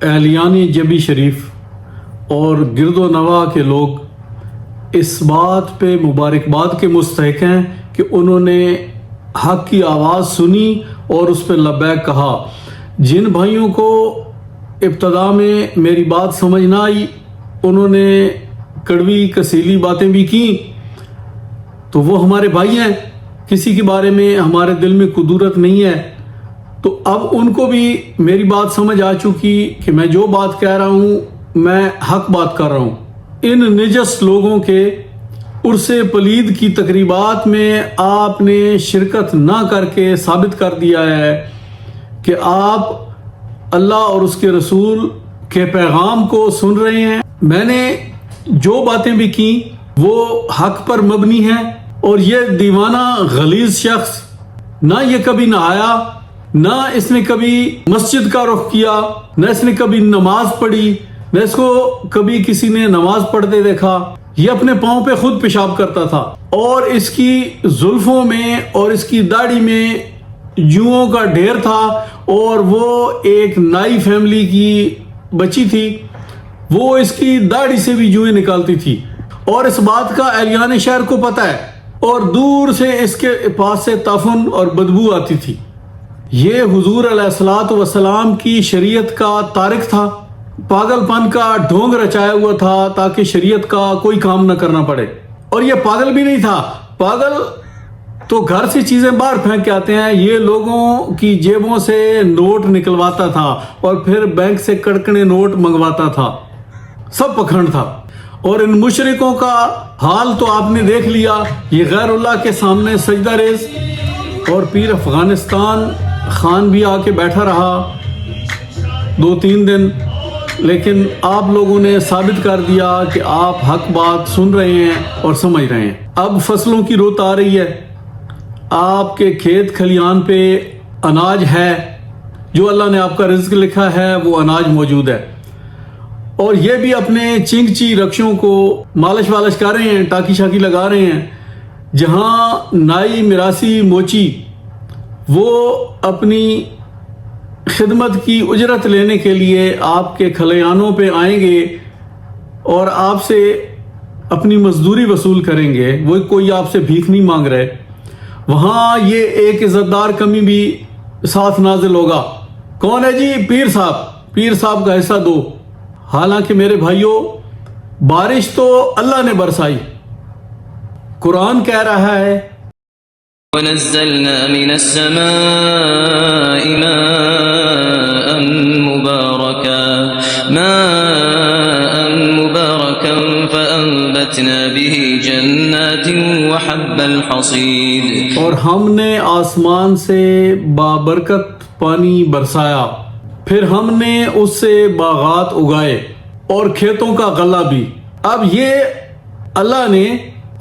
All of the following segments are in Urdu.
اہلیان جبی شریف اور گرد و نواح کے لوگ اس بات پہ مبارکباد کے مستحق ہیں کہ انہوں نے حق کی آواز سنی اور اس پہ لبیک کہا۔ جن بھائیوں کو ابتدا میں میری بات سمجھ نہ آئی، انہوں نے کڑوی کسیلی باتیں بھی کی، تو وہ ہمارے بھائی ہیں، کسی کے بارے میں ہمارے دل میں کدورت نہیں ہے۔ تو اب ان کو بھی میری بات سمجھ آ چکی کہ میں جو بات کہہ رہا ہوں میں حق بات کر رہا ہوں۔ ان نجس لوگوں کے عرس پلید کی تقریبات میں آپ نے شرکت نہ کر کے ثابت کر دیا ہے کہ آپ اللہ اور اس کے رسول کے پیغام کو سن رہے ہیں۔ میں نے جو باتیں بھی کی وہ حق پر مبنی ہیں، اور یہ دیوانہ غلیظ شخص نہ یہ کبھی نہایا، نہ اس نے کبھی مسجد کا رخ کیا، نہ اس نے کبھی نماز پڑھی، نہ اس کو کبھی کسی نے نماز پڑھتے دیکھا۔ یہ اپنے پاؤں پہ خود پیشاب کرتا تھا، اور اس کی زلفوں میں اور اس کی داڑھی میں جوؤں کا ڈھیر تھا، اور وہ ایک نائی فیملی کی بچی تھی، وہ اس کی داڑھی سے بھی جوئیں نکالتی تھی، اور اس بات کا اہلیان شہر کو پتہ ہے، اور دور سے اس کے پاس سے تفن اور بدبو آتی تھی۔ یہ حضور علیہ الصلوۃ والسلام کی شریعت کا تارک تھا، پاگل پن کا ڈھونگ رچایا ہوا تھا تاکہ شریعت کا کوئی کام نہ کرنا پڑے۔ اور یہ پاگل بھی نہیں تھا، پاگل تو گھر سے چیزیں باہر پھینک کے آتے ہیں، یہ لوگوں کی جیبوں سے نوٹ نکلواتا تھا اور پھر بینک سے کڑکنے نوٹ منگواتا تھا، سب پکھنڈ تھا۔ اور ان مشرکوں کا حال تو آپ نے دیکھ لیا، یہ غیر اللہ کے سامنے سجدہ ریز، اور پیر افغانستان خان بھی آ کے بیٹھا رہا 2-3 دن، لیکن آپ لوگوں نے ثابت کر دیا کہ آپ حق بات سن رہے ہیں اور سمجھ رہے ہیں۔ اب فصلوں کی رت آ رہی ہے، آپ کے کھیت کھلیان پہ اناج ہے، جو اللہ نے آپ کا رزق لکھا ہے وہ اناج موجود ہے، اور یہ بھی اپنے چنگچی رکشوں کو مالش والش کر رہے ہیں، ٹاکی شاکی لگا رہے ہیں۔ جہاں نائی مراسی موچی وہ اپنی خدمت کی اجرت لینے کے لیے آپ کے کھلیانوں پہ آئیں گے اور آپ سے اپنی مزدوری وصول کریں گے، وہ کوئی آپ سے بھیک نہیں مانگ رہے، وہاں یہ ایک عزت دار کمی بھی ساتھ نازل ہوگا۔ کون ہے جی؟ پیر صاحب، پیر صاحب کا حصہ دو۔ حالانکہ میرے بھائیوں، بارش تو اللہ نے برسائی، قرآن کہہ رہا ہے وَنَزَّلْنَا مِنَ السَّمَاءِ مَاءً مُبَارَكًا فَأَنبَتْنَا بِهِ جَنَّاتٍ وَحَبَّ الْحَصِيدِ، اور ہم نے آسمان سے بابرکت پانی برسایا، پھر ہم نے اس سے باغات اگائے اور کھیتوں کا غلہ بھی۔ اب یہ اللہ نے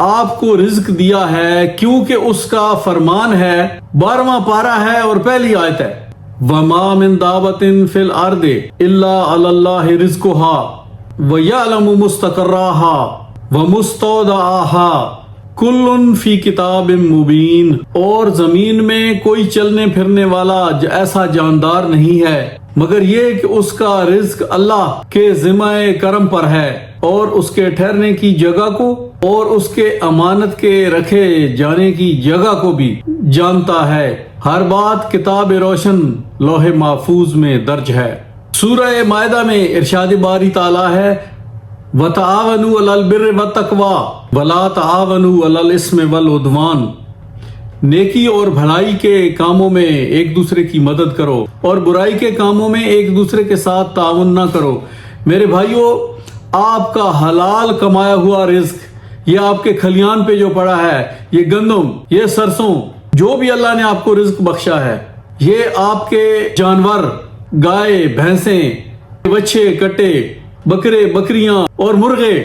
آپ کو رزق دیا ہے کیونکہ اس کا فرمان ہے، 12واں پارہ ہے اور پہلی آیت ہے، وَمَا مِن دَابَّةٍ فِي الْأَرْضِ إِلَّا عَلَى اللَّهِ رِزْقُهَا وَيَعْلَمُ مُسْتَقَرَّهَا وَمُسْتَوْدَعَهَا كُلٌّ فِي كِتَابٍ مُبِينٍ، اور زمین میں کوئی چلنے پھرنے والا ایسا جاندار نہیں ہے مگر یہ کہ اس کا رزق اللہ کے ذمہ کرم پر ہے، اور اس کے ٹھہرنے کی جگہ کو اور اس کے امانت کے رکھے جانے کی جگہ کو بھی جانتا ہے۔ ہر بات کتاب روشن لوح محفوظ میں درج ہے۔ سورہ مائدہ میں ارشاد باری تعالیٰ ہے، وَتَعَاوَنُوا عَلَى الْبِرِّ وَالتَّقْوَىٰ وَلَا تَعَاوَنُوا عَلَى الْإِثْمِ وَالْعُدْوَانِ، نیکی اور بھلائی کے کاموں میں ایک دوسرے کی مدد کرو اور برائی کے کاموں میں ایک دوسرے کے ساتھ تعاون نہ کرو۔ میرے بھائیوں، آپ کا حلال کمایا ہوا رزق، یہ آپ کے کھلیان پہ جو پڑا ہے، یہ گندم، یہ سرسوں، جو بھی اللہ نے آپ کو رزق بخشا ہے، یہ آپ کے جانور، گائے، بھینسیں، بچے، کٹے، بکرے، بکریاں اور مرغے،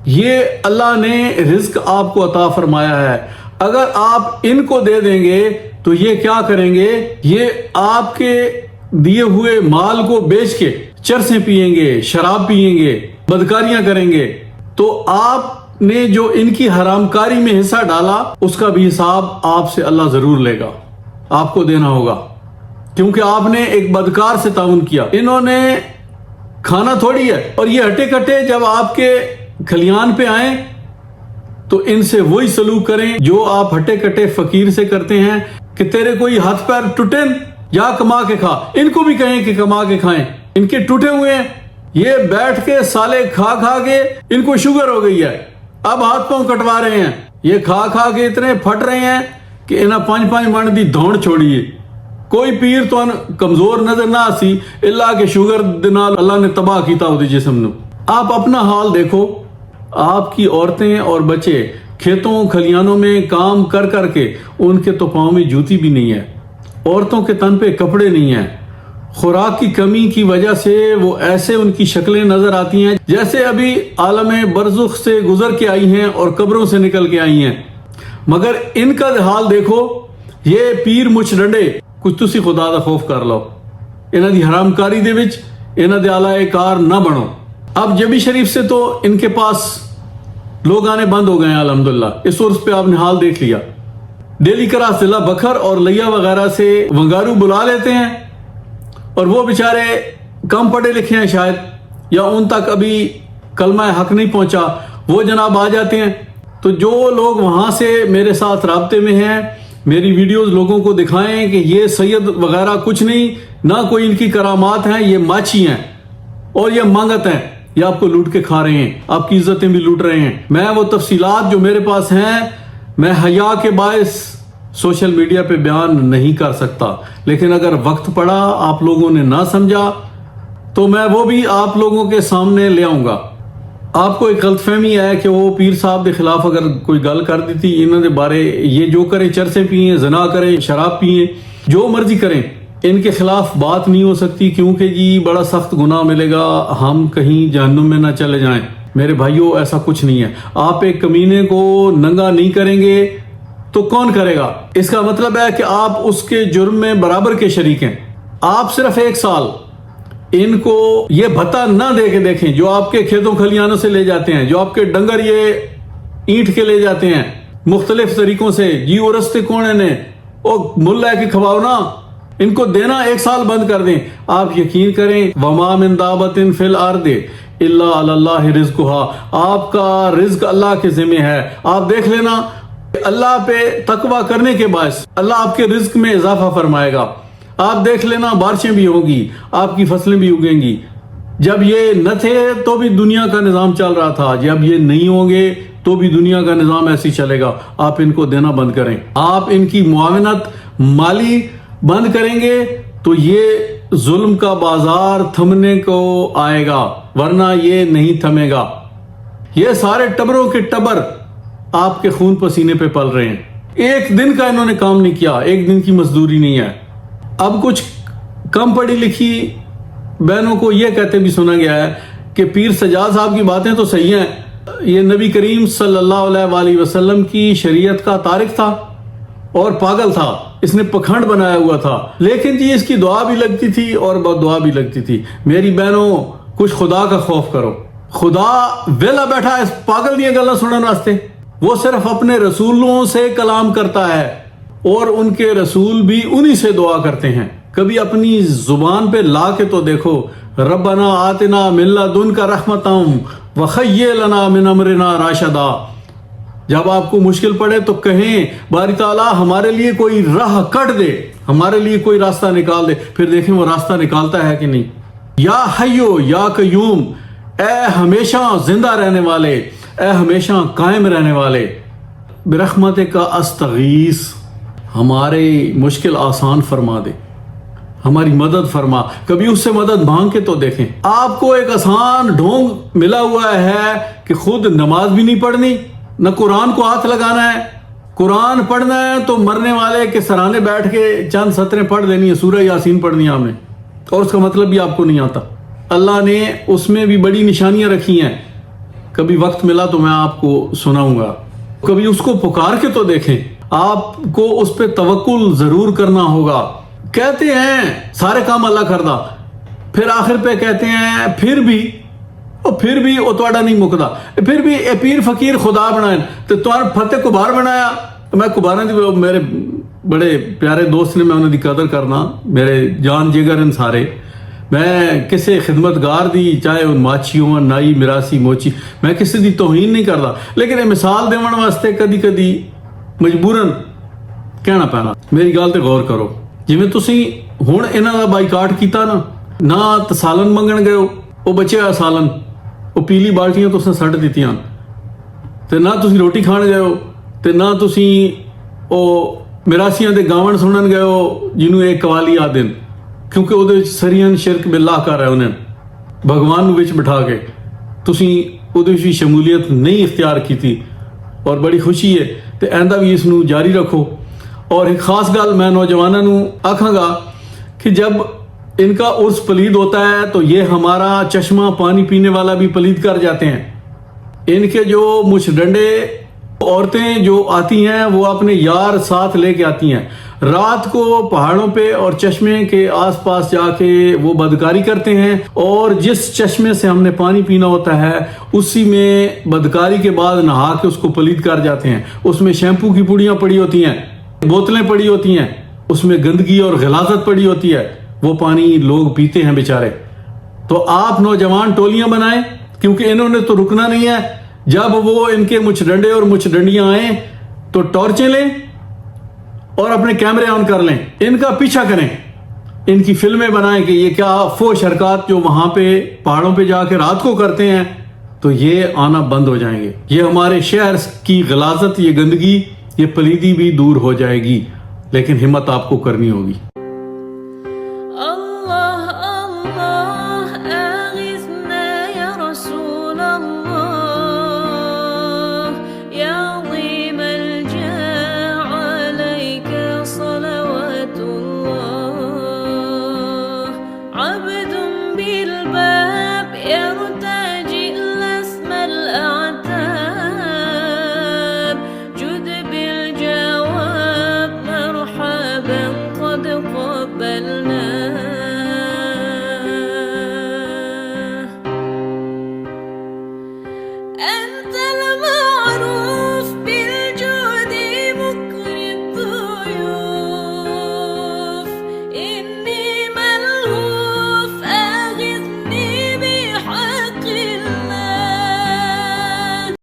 یہ اللہ نے رزق آپ کو عطا فرمایا ہے۔ اگر آپ ان کو دے دیں گے تو یہ کیا کریں گے؟ یہ آپ کے دیے ہوئے مال کو بیچ کے چرسیں پیئیں گے، شراب پیئیں گے، بدکاریاں کریں گے، تو آپ نے جو ان کی حرام کاری میں حصہ ڈالا اس کا بھی حساب آپ سے اللہ ضرور لے گا، آپ کو دینا ہوگا، کیونکہ آپ نے ایک بدکار سے تعاون کیا۔ انہوں نے کھانا تھوڑی ہے. اور یہ ہٹے کٹے جب آپ کے کھلیان پہ آئیں تو ان سے وہی سلوک کریں جو آپ ہٹے کٹے فقیر سے کرتے ہیں کہ تیرے کوئی ہاتھ پیر ٹوٹے یا کما کے کھا. ان کو بھی کہیں کہ کما کے کھائیں. ان کے ٹوٹے ہوئے ہیں, یہ بیٹھ کے سالے کھا کھا کے ان کو شوگر ہو گئی ہے, اب ہاتھ پاؤں کٹوا رہے ہیں. یہ کھا کھا کے اتنے پھٹ رہے ہیں کہ انہیں 5 من دی دھوڑ چھوڑیے. کوئی پیر تو کمزور نظر نہ آسی اللہ کے شوگر دنال اللہ نے تباہ کیتا ہوتی جسم نو. آپ اپنا حال دیکھو. آپ کی عورتیں اور بچے کھیتوں کھلیانوں میں کام کر کر کے ان کے تو پاؤں میں جوتی بھی نہیں ہے, عورتوں کے تن پہ کپڑے نہیں ہیں. خوراک کی کمی کی وجہ سے وہ ایسے ان کی شکلیں نظر آتی ہیں جیسے ابھی عالم برزخ سے گزر کے آئی ہیں اور قبروں سے نکل کے آئی ہیں. مگر ان کا حال دیکھو. یہ پیر مچ ڈنڈے کچھ تسی خدا دا خوف کر لو. انہاں دی حرام کاری دے وچ انہاں دے آلائے کار نہ بنو. اب جبی شریف سے تو ان کے پاس لوگ آنے بند ہو گئے ہیں الحمدللہ. اس عرس پہ آپ نے حال دیکھ لیا. ڈیلی کراس ضلع بکھر اور لیا وغیرہ سے ونگارو بلا لیتے ہیں اور وہ بیچارے کم پڑھے لکھے ہیں شاید, یا ان تک ابھی کلمہ حق نہیں پہنچا, وہ جناب آ جاتے ہیں. تو جو لوگ وہاں سے میرے ساتھ رابطے میں ہیں, میری ویڈیوز لوگوں کو دکھائیں کہ یہ سید وغیرہ کچھ نہیں, نہ کوئی ان کی کرامات ہیں, یہ ماچھی ہیں اور یہ مانگت ہیں. یہ آپ کو لوٹ کے کھا رہے ہیں, آپ کی عزتیں بھی لوٹ رہے ہیں. میں وہ تفصیلات جو میرے پاس ہیں میں حیا کے باعث سوشل میڈیا پہ بیان نہیں کر سکتا, لیکن اگر وقت پڑا آپ لوگوں نے نہ سمجھا تو میں وہ بھی آپ لوگوں کے سامنے لے آؤں گا. آپ کو ایک غلط فہمی ہے کہ وہ پیر صاحب کے خلاف اگر کوئی گل کر دیتی انہوں نے بارے یہ جو کریں, چرسے پئیں, زنا کریں, شراب پئیں, جو مرضی کریں, ان کے خلاف بات نہیں ہو سکتی کیونکہ جی بڑا سخت گناہ ملے گا, ہم کہیں جہنم میں نہ چلے جائیں. میرے بھائیوں ایسا کچھ نہیں ہے. آپ ایک کمینے کو ننگا نہیں کریں گے تو کون کرے گا؟ اس کا مطلب ہے کہ آپ اس کے جرم میں برابر کے شریک ہیں. آپ صرف 1 سال ان کو یہ بھتا نہ دے کے دیکھیں جو آپ کے کھیتوں کھلیانوں سے لے جاتے ہیں, جو آپ کے ڈنگر یہ اینٹ کے لے جاتے ہیں مختلف طریقوں سے. جی وہ رستے کونے نے او ملا ہے کہ کھواؤ نا, ان کو دینا 1 سال بند کر دیں. آپ یقین کریں وما من دابت فی الارض الا علی اللہ رزقها, آپ کا رزق اللہ کے ذمہ ہے. آپ دیکھ لینا اللہ پہ تقوی کرنے کے باعث اللہ آپ کے رزق میں اضافہ فرمائے گا. آپ دیکھ لینا بارشیں بھی ہوگی, آپ کی فصلیں بھی اگیں گی. جب یہ نہ تھے تو بھی دنیا کا نظام چل رہا تھا, جب یہ نہیں ہوں گے تو بھی دنیا کا نظام ایسے چلے گا. آپ ان کو دینا بند کریں. آپ ان کی معاونت مالی بند کریں گے تو یہ ظلم کا بازار تھمنے کو آئے گا, ورنہ یہ نہیں تھمے گا. یہ سارے ٹبروں کے ٹبر آپ کے خون پسینے پہ پل رہے ہیں. 1 دن کا انہوں نے کام نہیں کیا, 1 دن کی مزدوری نہیں ہے. اب کچھ کم پڑھی لکھی بہنوں کو یہ کہتے بھی سنا گیا ہے کہ پیر سجاد صاحب کی باتیں تو صحیح ہیں, یہ نبی کریم صلی اللہ علیہ وآلہ وسلم کی شریعت کا تارک تھا اور پاگل تھا, اس نے پکھنڈ بنایا ہوا تھا, لیکن جی اس کی دعا بھی لگتی تھی اور بد دعا بھی لگتی تھی. میری بہنوں کچھ خدا کا خوف کرو. خدا ویلا بیٹھا اس پاگل دیا گلا سنن واسطے. وہ صرف اپنے رسولوں سے کلام کرتا ہے اور ان کے رسول بھی انہی سے دعا کرتے ہیں. کبھی اپنی زبان پہ لا کے تو دیکھو, ربنا آتنا من لدنک رحمتا وخیئ لنا من امرنا راشدا. جب آپ کو مشکل پڑے تو کہیں باری تعالیٰ ہمارے لیے کوئی راہ کٹ دے, ہمارے لیے کوئی راستہ نکال دے. پھر دیکھیں وہ راستہ نکالتا ہے کہ نہیں. یا حیو یا قیوم, اے ہمیشہ زندہ رہنے والے, اے ہمیشہ قائم رہنے والے, برحمتک کا استغیث, ہماری مشکل آسان فرما دے, ہماری مدد فرما. کبھی اس سے مدد مانگ کے تو دیکھیں. آپ کو ایک آسان ڈھونگ ملا ہوا ہے کہ خود نماز بھی نہیں پڑھنی, نہ قرآن کو ہاتھ لگانا ہے. قرآن پڑھنا ہے تو مرنے والے کے سرانے بیٹھ کے چند سطریں پڑھ لینی ہے, سورہ یاسین پڑھنی ہے ہم نے, اور اس کا مطلب بھی آپ کو نہیں آتا. اللہ نے اس میں بھی بڑی نشانیاں رکھی ہیں. کبھی وقت ملا تو میں آپ کو سناؤں گا. کبھی اس کو پکار کے تو دیکھیں. آپ کو اس پہ توکل ضرور کرنا ہوگا. کہتے ہیں سارے کام اللہ کردا, پھر آخر پہ کہتے ہیں پھر بھی وہ تواڈا نہیں مکدا, پھر بھی اے پیر فقیر خدا بنائیں تو تمہارا فتح کبار بنایا. میں کباروں دی میرے بڑے پیارے دوست نے, میں انہوں دی قدر کرنا, میرے جان جگر ان سارے. میں کسی خدمتگار دی چاہے ان ماچیوں نائی مراسی موچی میں کسی دی توہین نہیں کرتا لیکن یہ مثال دیون واسطے کدی کدی مجبوراً کہنا پینا میری گل تے غور کرو جویں تسی ہن انہاں دا بائیکاٹ کیتا نا نہ تے سالن منگن گئے وہ بچے ہوئے سالن وہ پیلی بالٹیاں تساں سٹ دتیاں تے نہ تسی روٹی کھان گئے ہو تے نہ تسی او مراسیاں دے گاون سنن گئے ہو جنوں ایک قوالی آدن کیونکہ وہ سریاں شرک باللہ کر رہے انہیں بھگوان وچ بٹھا کے تسی وہ شمولیت نہیں اختیار کی تھی اور بڑی خوشی ہے تے آئندہ بھی اس نو جاری رکھو. اور ایک خاص گل میں نوجوانوں نو آکھاں گا کہ جب ان کا عرس پلید ہوتا ہے تو یہ ہمارا چشمہ پانی پینے والا بھی پلید کر جاتے ہیں. ان کے جو مچھ ڈنڈے عورتیں جو آتی ہیں وہ اپنے یار ساتھ لے کے آتی ہیں رات کو پہاڑوں پہ اور چشمے کے آس پاس جا کے وہ بدکاری کرتے ہیں اور جس چشمے سے ہم نے پانی پینا ہوتا ہے اسی میں بدکاری کے بعد نہا کے اس کو پلید کر جاتے ہیں. اس میں شیمپو کی پڑیاں پڑی ہوتی ہیں بوتلیں پڑی ہوتی ہیں اس میں گندگی اور غلاظت پڑی ہوتی ہے وہ پانی لوگ پیتے ہیں بیچارے. تو آپ نوجوان ٹولیاں بنائیں کیونکہ انہوں نے تو رکنا نہیں ہے. جب وہ ان کے مچھ ڈنڈے اور مچھ ڈنڈیاں آئیں تو ٹارچیں لیں اور اپنے کیمرے آن کر لیں ان کا پیچھا کریں ان کی فلمیں بنائیں کہ یہ کیا فوش حرکات جو وہاں پہ پہاڑوں پہ جا کے رات کو کرتے ہیں تو یہ آنا بند ہو جائیں گے. یہ ہمارے شہر کی غلاظت یہ گندگی یہ پلیدی بھی دور ہو جائے گی لیکن ہمت آپ کو کرنی ہوگی. And